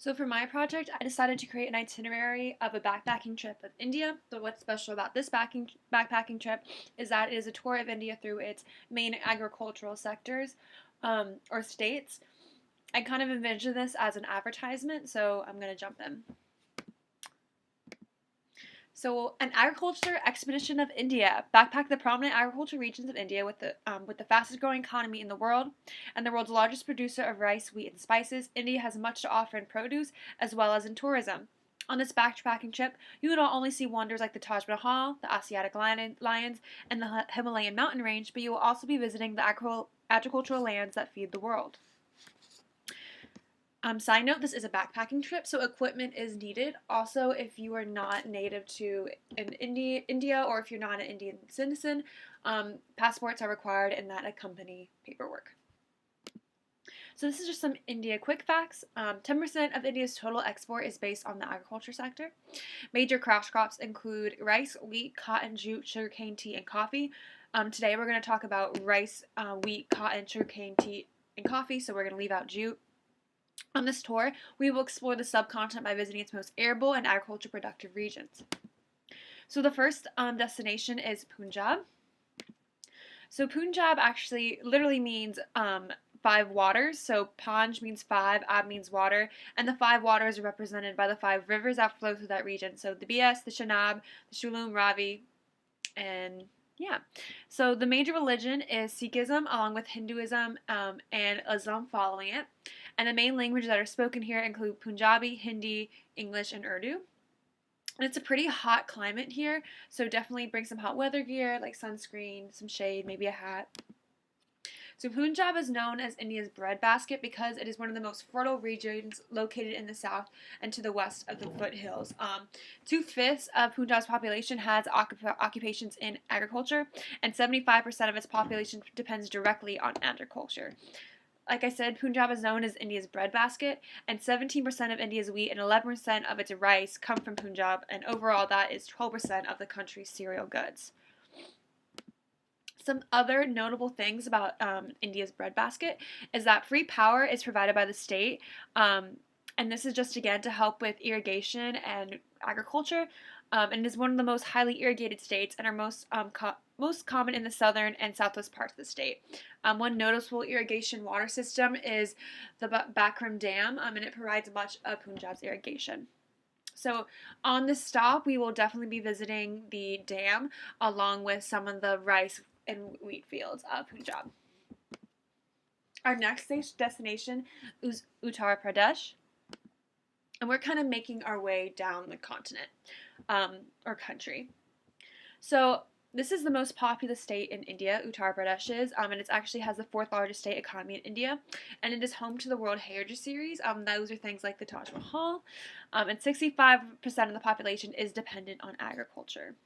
So for my project, I decided to create an itinerary of a backpacking trip of India. But what's special about this backpacking trip is that it is a tour of India through its main agricultural sectors or states. I kind of envision this as an advertisement, so I'm going to jump in. So, an agriculture expedition of India. Backpack the prominent agricultural regions of India with the fastest growing economy in the world and the world's largest producer of rice, wheat, and spices. India has much to offer in produce as well as in tourism. On this backpacking trip, you will not only see wonders like the Taj Mahal, the Asiatic lions, and the Himalayan mountain range, but you will also be visiting the agricultural lands that feed the world. Side note, this is a backpacking trip, so equipment is needed. Also, if you are not native to India or if you're not an Indian citizen, passports are required and that accompany paperwork. So this is just some India quick facts. 10% of India's total export is based on the agriculture sector. Major cash crops include rice, wheat, cotton, jute, sugarcane, tea, and coffee. Today we're going to talk about rice, wheat, cotton, sugarcane, tea, and coffee, so we're going to leave out jute. On this tour, we will explore the subcontinent by visiting its most arable and agriculture productive regions. So the first destination is Punjab. So Punjab actually literally means five waters. So Panj means five, Ab means water, and the five waters are represented by the five rivers that flow through that region. So the Bias, the Chenab, the Jhelum, Ravi, and yeah. So the major religion is Sikhism, along with Hinduism and Islam following it. And the main languages that are spoken here include Punjabi, Hindi, English, and Urdu. And it's a pretty hot climate here, so definitely bring some hot weather gear like sunscreen, some shade, maybe a hat. So Punjab is known as India's breadbasket because it is one of the most fertile regions located in the south and to the west of the foothills. 2/5 of Punjab's population has occupations in agriculture, and 75% of its population depends directly on agriculture. Like I said, Punjab is known as India's breadbasket, and 17% of India's wheat and 11% of its rice come from Punjab, and overall that is 12% of the country's cereal goods. Some other notable things about India's breadbasket is that free power is provided by the state, and this is just again to help with irrigation and agriculture, and is one of the most highly irrigated states and are most common in the southern and southwest parts of the state. One noticeable irrigation water system is the Bakram Dam, and it provides much of Punjab's irrigation. So on this stop, we will definitely be visiting the dam along with some of the rice and wheat fields of Punjab. Our next destination is Uttar Pradesh, and we're kind of making our way down the continent or country. So this is the most populous state in India, Uttar Pradesh is, and it actually has the fourth largest state economy in India, and it is home to the World Heritage Series. Those are things like the Taj Mahal, and 65% of the population is dependent on agriculture.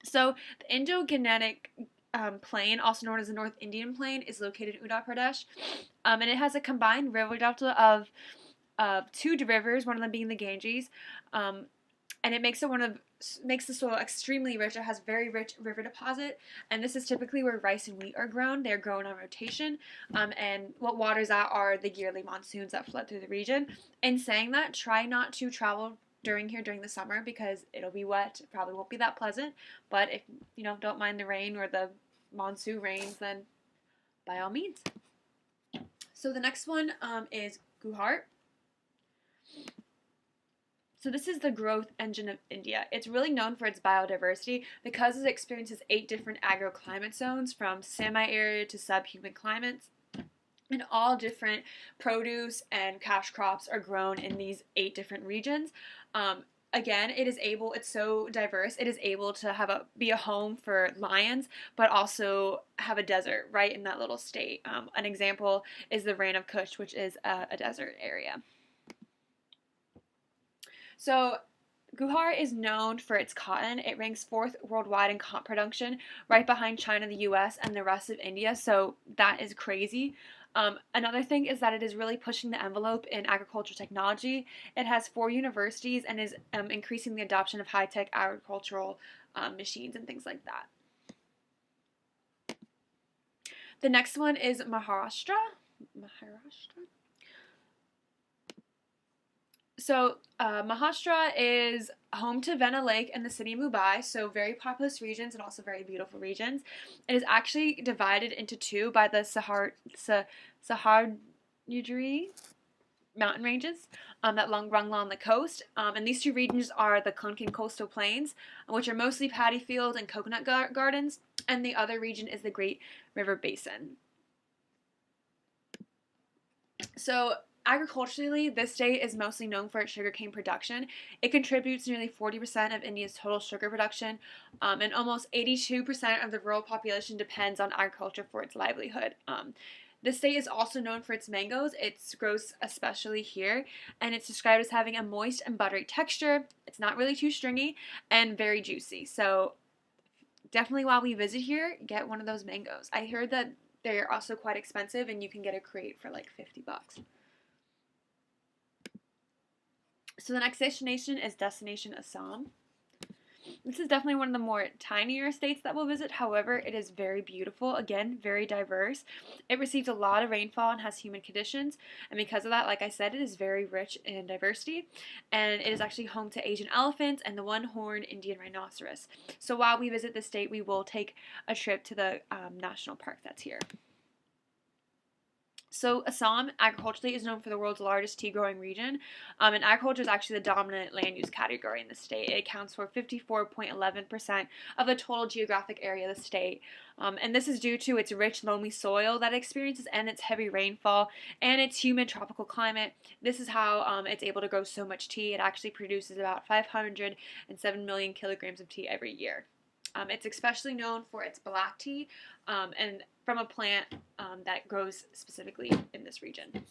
So the Indo-Gangetic Plain, also known as the North Indian Plain, is located in Uttar Pradesh, and it has a combined river delta of two rivers, one of them being the Ganges, and it makes the soil extremely rich. It has very rich river deposit, and this is typically where rice and wheat are grown. They're grown on rotation, and what waters that are the yearly monsoons that flood through the region. In saying that, try not to travel during the summer because it'll be wet. It probably won't be that pleasant, but if you don't mind the rain or the monsoon rains, then by all means. So the next one is Gujarat. So this is the growth engine of India. It's really known for its biodiversity because it experiences 8 different agroclimate zones from semi-arid to subhuman climates. And all different produce and cash crops are grown in these 8 different regions. Again, it's so diverse. It is able to be a home for lions, but also have a desert right in that little state. An example is the Rann of Kutch, which is a desert area. So Gujarat is known for its cotton. It ranks 4th worldwide in cotton production, right behind China, the U.S., and the rest of India, so that is crazy. Another thing is that it is really pushing the envelope in agricultural technology. It has 4 universities and is increasing the adoption of high-tech agricultural machines and things like that. The next one is Maharashtra. So, Maharashtra is home to Vena Lake and the city of Mumbai, so very populous regions and also very beautiful regions. It is actually divided into two by the Sahyadri mountain ranges that run along the coast. And these two regions are the Konkan coastal plains, which are mostly paddy fields and coconut gardens, and the other region is the Great River Basin. So, agriculturally, this state is mostly known for its sugarcane production. It contributes nearly 40% of India's total sugar production, and almost 82% of the rural population depends on agriculture for its livelihood. The state is also known for its mangoes. It grows especially here, and it's described as having a moist and buttery texture. It's not really too stringy and very juicy. So, definitely while we visit here, get one of those mangoes. I heard that they're also quite expensive, and you can get a crate for like $50. So the next destination is Destination Assam. This is definitely one of the more tinier states that we'll visit. However, it is very beautiful. Again, very diverse. It receives a lot of rainfall and has humid conditions. And because of that, like I said, it is very rich in diversity. And it is actually home to Asian elephants and the one-horned Indian rhinoceros. So while we visit the state, we will take a trip to the national park that's here. So Assam, agriculturally, is known for the world's largest tea-growing region, and agriculture is actually the dominant land use category in the state. It accounts for 54.11% of the total geographic area of the state, and this is due to its rich, loamy soil that it experiences and its heavy rainfall and its humid tropical climate. This is how it's able to grow so much tea. It actually produces about 507 million kilograms of tea every year. It's especially known for its black tea and from a plant that grows specifically in this region.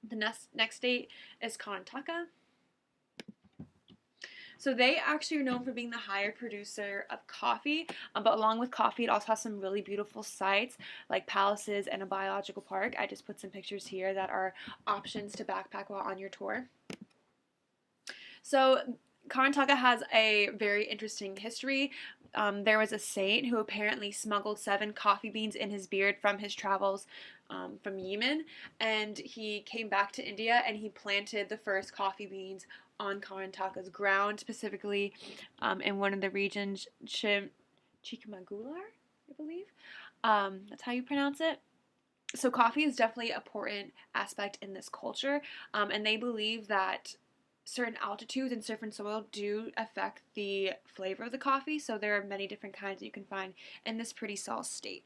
The next state is Karnataka. So they actually are known for being the higher producer of coffee, but along with coffee, it also has some really beautiful sites like palaces and a biological park. I just put some pictures here that are options to backpack while on your tour. So Karnataka has a very interesting history. There was a saint who apparently smuggled 7 coffee beans in his beard from his travels from Yemen, and he came back to India and he planted the first coffee beans on Karnataka's ground, specifically in one of the regions, Chikmagalur, I believe. That's how you pronounce it. So coffee is definitely an important aspect in this culture, and they believe that certain altitudes and certain soil do affect the flavor of the coffee, so there are many different kinds that you can find in this pretty salt state.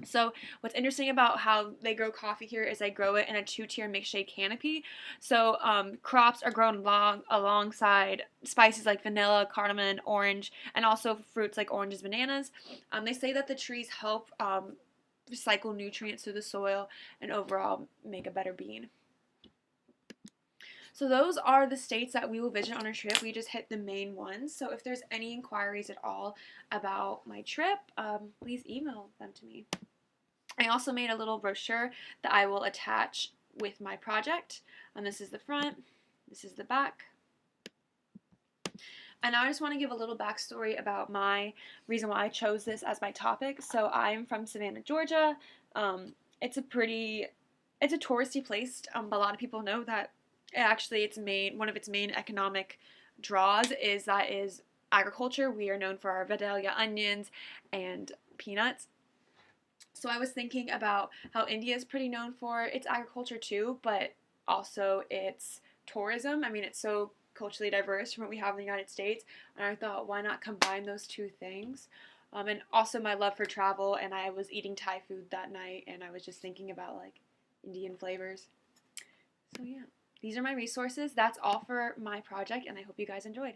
So what's interesting about how they grow coffee here is they grow it in a 2-tier mixed shade canopy. So crops are grown alongside spices like vanilla, cardamom, orange, and also fruits like oranges, bananas. They say that the trees help recycle nutrients through the soil and overall make a better bean. So those are the states that we will visit on our trip. We just hit the main ones. So if there's any inquiries at all about my trip, please email them to me. I also made a little brochure that I will attach with my project. And this is the front. This is the back. And now I just want to give a little backstory about my reason why I chose this as my topic. So I'm from Savannah, Georgia. It's a touristy place. A lot of people know that. Actually, one of its main economic draws is agriculture. We are known for our Vidalia onions and peanuts. So I was thinking about how India is pretty known for its agriculture too, but also its tourism. I mean, it's so culturally diverse from what we have in the United States, and I thought, why not combine those two things? And also my love for travel, and I was eating Thai food that night, and I was just thinking about like Indian flavors. So yeah. These are my resources. That's all for my project, and I hope you guys enjoyed.